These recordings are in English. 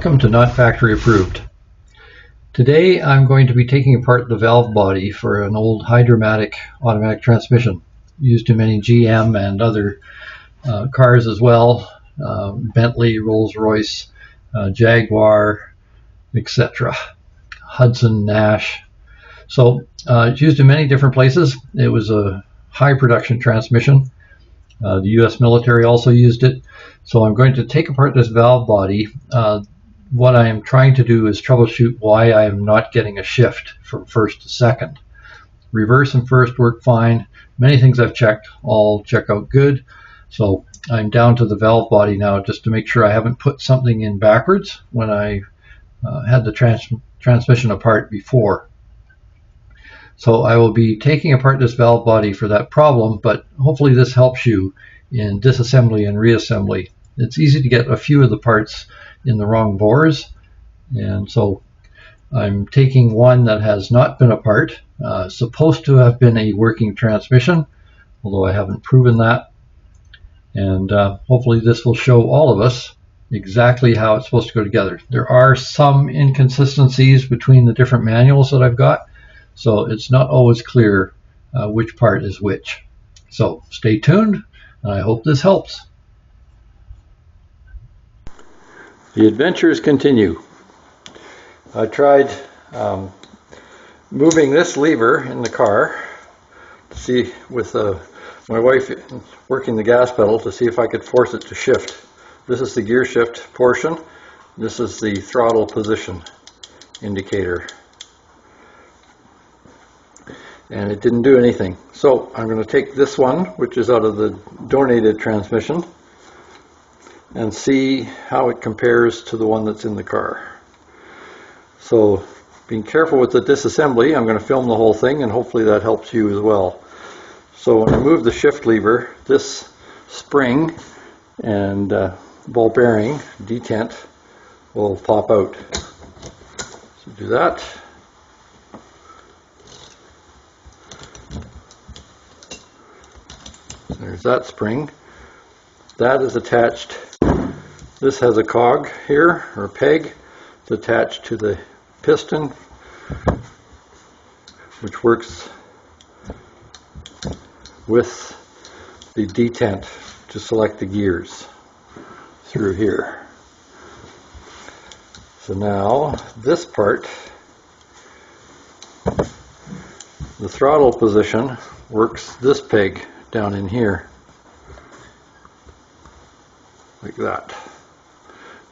Welcome to Not Factory Approved. Today I'm going to be taking apart the valve body for an old Hydramatic automatic transmission used in many GM and other cars as well, Bentley, Rolls-Royce, Jaguar, etc. Hudson, Nash. So it's used in many different places. It was a high production transmission. The US military also used it. So I'm going to take apart this valve body. What I am trying to do is troubleshoot why I am not getting a shift from first to second. Reverse and first work fine. Many things I've checked all check out good. So I'm down to the valve body now just to make sure I haven't put something in backwards when I had the transmission apart before. So I will be taking apart this valve body for that problem, but hopefully this helps you in disassembly and reassembly. It's easy to get a few of the parts in the wrong bores, and so I'm taking one that has not been apart, supposed to have been a working transmission, although I haven't proven that, and hopefully this will show all of us exactly how it's supposed to go together. There are some inconsistencies between the different manuals that I've got, so it's not always clear which part is which. So stay tuned, and I hope this helps. The adventures continue. I tried moving this lever in the car to see with my wife working the gas pedal to see if I could force it to shift. This is the gear shift portion. This is the throttle position indicator. And it didn't do anything. So I'm going to take this one, which is out of the donated transmission, and see how it compares to the one that's in the car. So being careful with the disassembly, I'm going to film the whole thing and hopefully that helps you as well. So when I move the shift lever, this spring and ball bearing detent will pop out. So do that. There's that spring. That is attached. This has a cog here, or a peg. It's attached to the piston, which works with the detent to select the gears through here. So now this part, the throttle position, works this peg down in here, like that.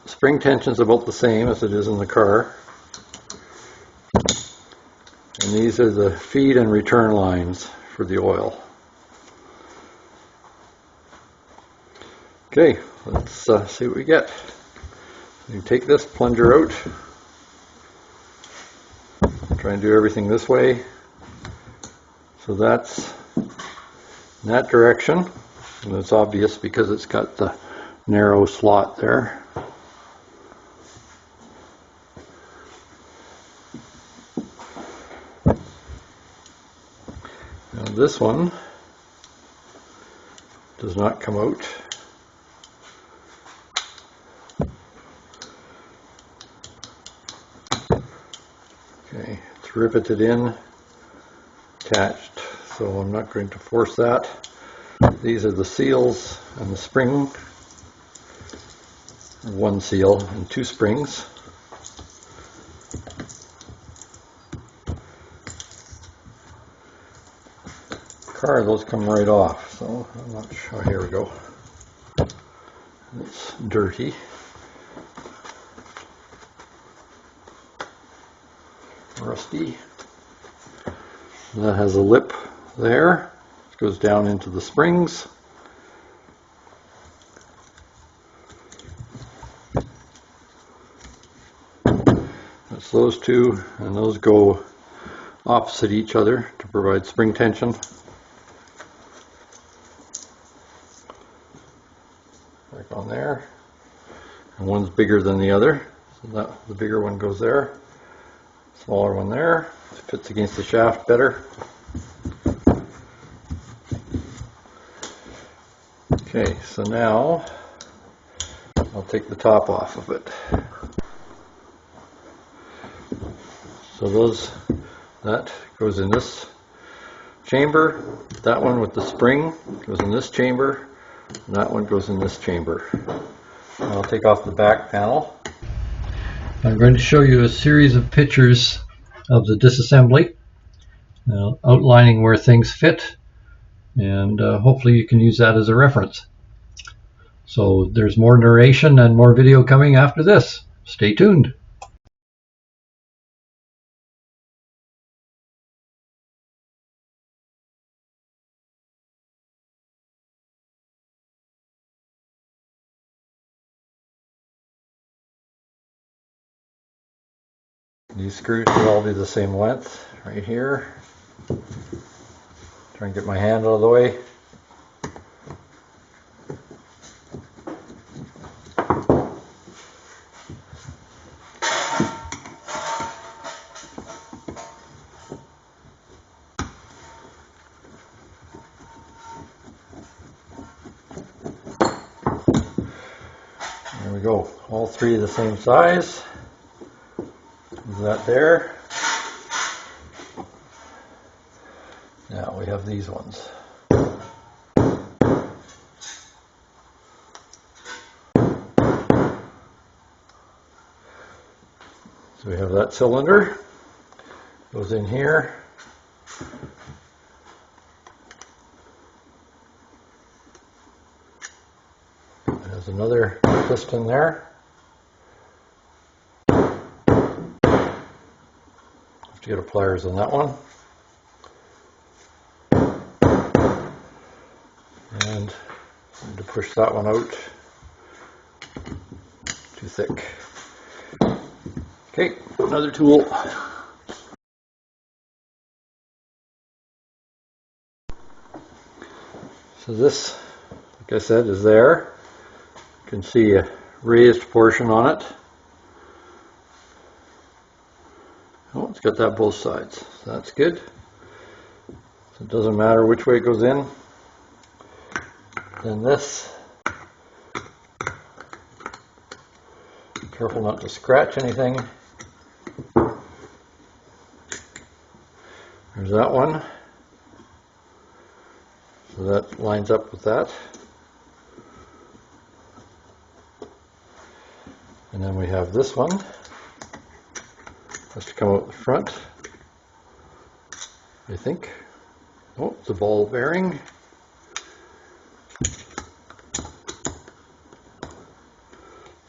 The spring tension is about the same as it is in the car. And these are the feed and return lines for the oil. Okay, let's see what we get. You take this plunger out. Try and do everything this way. So that's in that direction. And it's obvious because it's got the narrow slot there. Now this one does not come out. Okay, it's riveted in, attached, so I'm not going to force that. These are the seals and the spring. One seal and two springs. Car, those come right off, so I'm not sure. Here we go. It's dirty. Rusty. That has a lip there. It goes down into the springs. That's those two, and those go opposite each other to provide spring tension. Back on there. And one's bigger than the other. So the bigger one goes there. Smaller one there. It fits against the shaft better. Okay, so now I'll take the top off of it. So that goes in this chamber. That one with the spring goes in this chamber. And that one goes in this chamber. I'll take off the back panel. I'm going to show you a series of pictures of the disassembly, outlining where things fit, and hopefully you can use that as a reference. So there's more narration and more video coming after this. Stay tuned. These screws should all be the same length right here. Try and get my hand out of the way. There we go. All three the same size. Is that there? Now we have these ones. So we have that cylinder, goes in here. There's another piston there. Have to get a pliers on that one. And need to push that one out. Too thick. Okay, another tool. So this, like I said, is there. You can see a raised portion on it. Oh, it's got that both sides. So that's good. So it doesn't matter which way it goes in. Then this, careful not to scratch anything. There's that one. So that lines up with that. And then we have this one. Has to come out the front, I think. Oh, it's a ball bearing.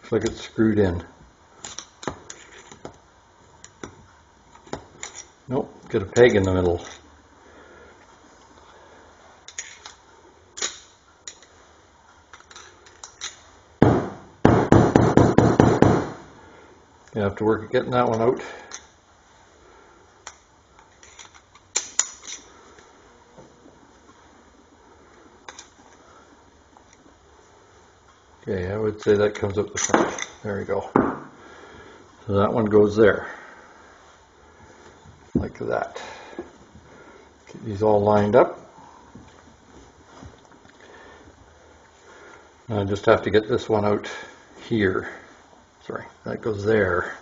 Looks like it's screwed in. Nope, got a peg in the middle. You have to work at getting that one out. Okay, I would say that comes up the front. There we go. So that one goes there. Like that. Get these all lined up. And I just have to get this one out here. Sorry, that goes there.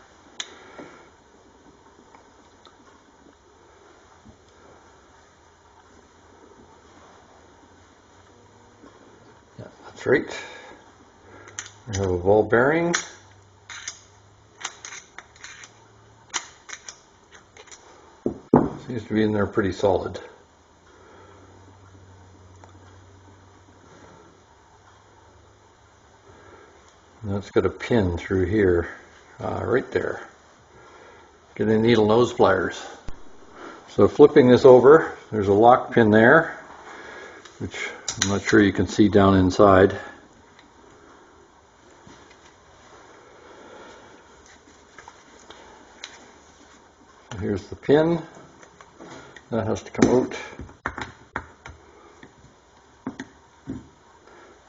Yeah, that's right. We have a ball bearing. Seems to be in there pretty solid. And that's got a pin through here, right there. Get a needle nose pliers. So flipping this over, there's a lock pin there, which I'm not sure you can see down inside. Here's the pin. That has to come out.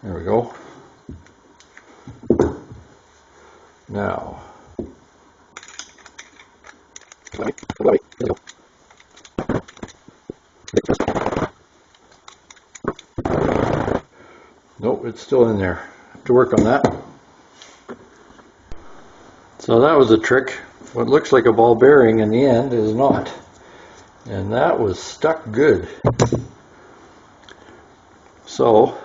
There we go. Now, nope, it's still in there. Have to work on that. So that was a trick. what looks like a ball bearing in the end is not. And that was stuck good. So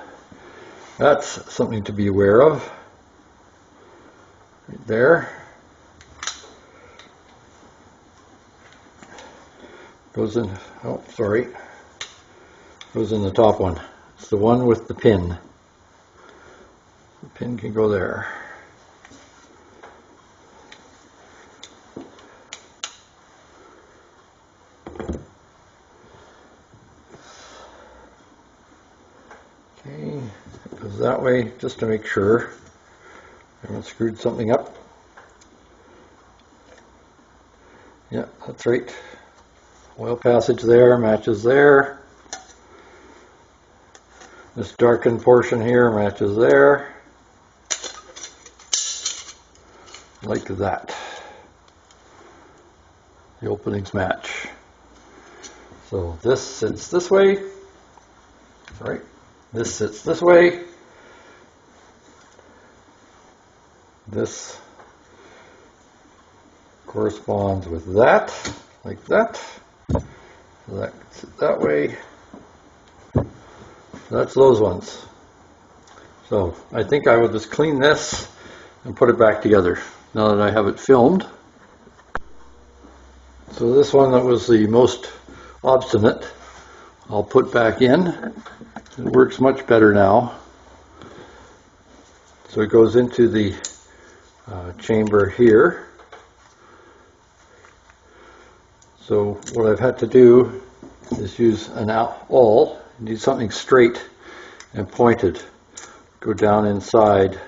that's something to be aware of. Right there. Goes in, oh sorry, goes in the top one. It's the one with the pin. The pin can go there. Okay, it goes that way just to make sure I haven't screwed something up. Yeah, that's right. Oil passage there matches there. This darkened portion here matches there. Like that. The openings match. So this sits this way. Sorry. This sits this way. This corresponds with that, like that. So that sits that way. That's those ones. So I think I will just clean this and put it back together now that I have it filmed. So this one that was the most obstinate, I'll put back in. It works much better now. So it goes into the chamber here. So what I've had to do is use an awl. You need something straight and pointed. Go down inside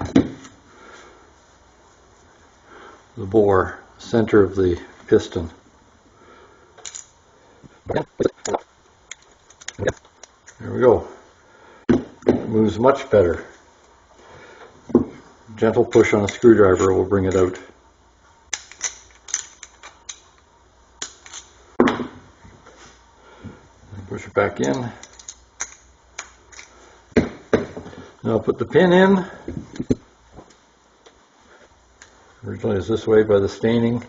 the bore, center of the piston. There we go. It moves much better. Gentle push on a screwdriver will bring it out. Push it back in. Now I'll put the pin in. Originally it's this way by the staining.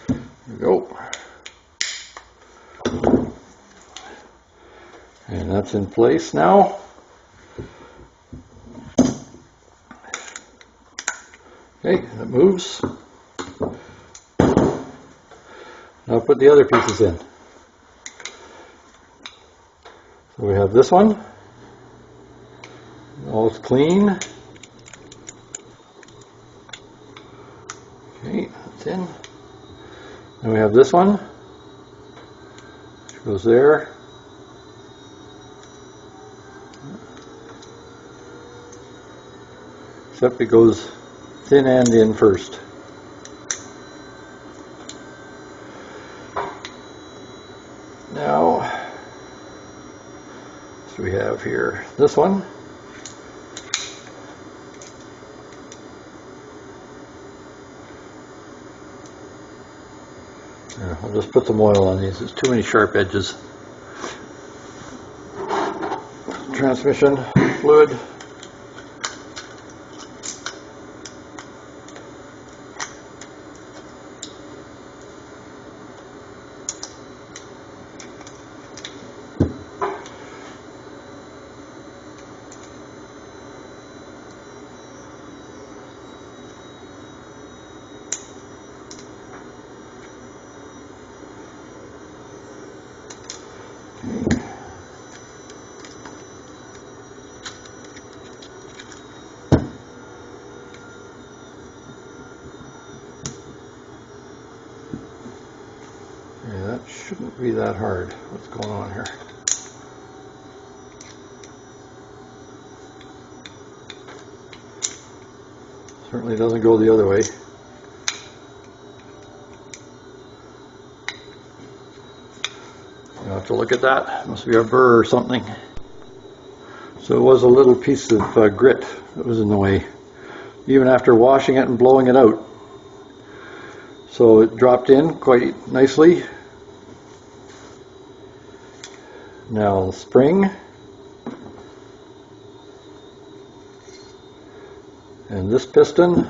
There we go. And that's in place now. Okay, that moves. Now put the other pieces in. So we have this one. All is clean. Okay, that's in. Then we have this one, which goes there. Except it goes thin end in first. Now, so we have here this one. Yeah, I'll just put some oil on these. There's too many sharp edges. Transmission fluid. Yeah, that shouldn't be that hard. What's going on here? Certainly doesn't go the other way. You'll have to look at that. Must be a burr or something. So it was a little piece of grit that was in the way, even after washing it and blowing it out. So it dropped in quite nicely. Now the spring. And this piston,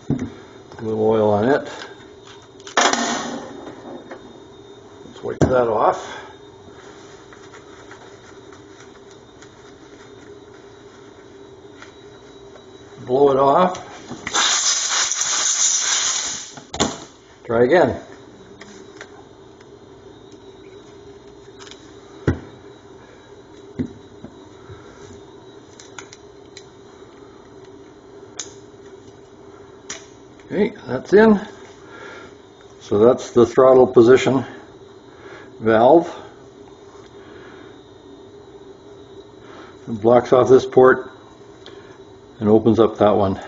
a little oil on it. Let's wipe that off. Blow it off. Try again. Okay, that's in. So that's the throttle position valve. It blocks off this port and opens up that one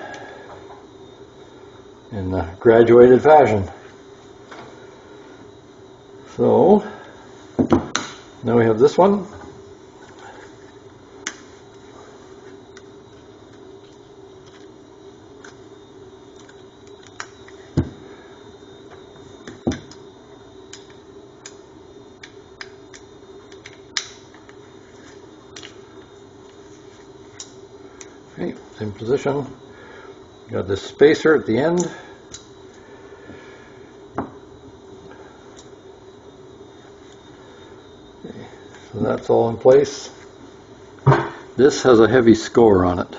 in a graduated fashion. So now we have this one. Okay, same position. Got this spacer at the end. Okay, so that's all in place. This has a heavy score on it,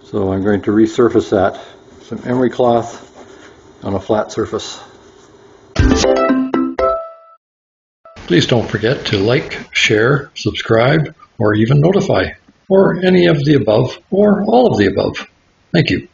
so I'm going to resurface that. Some emery cloth on a flat surface. Please don't forget to like, share, subscribe, or even notify, or any of the above, or all of the above. Thank you.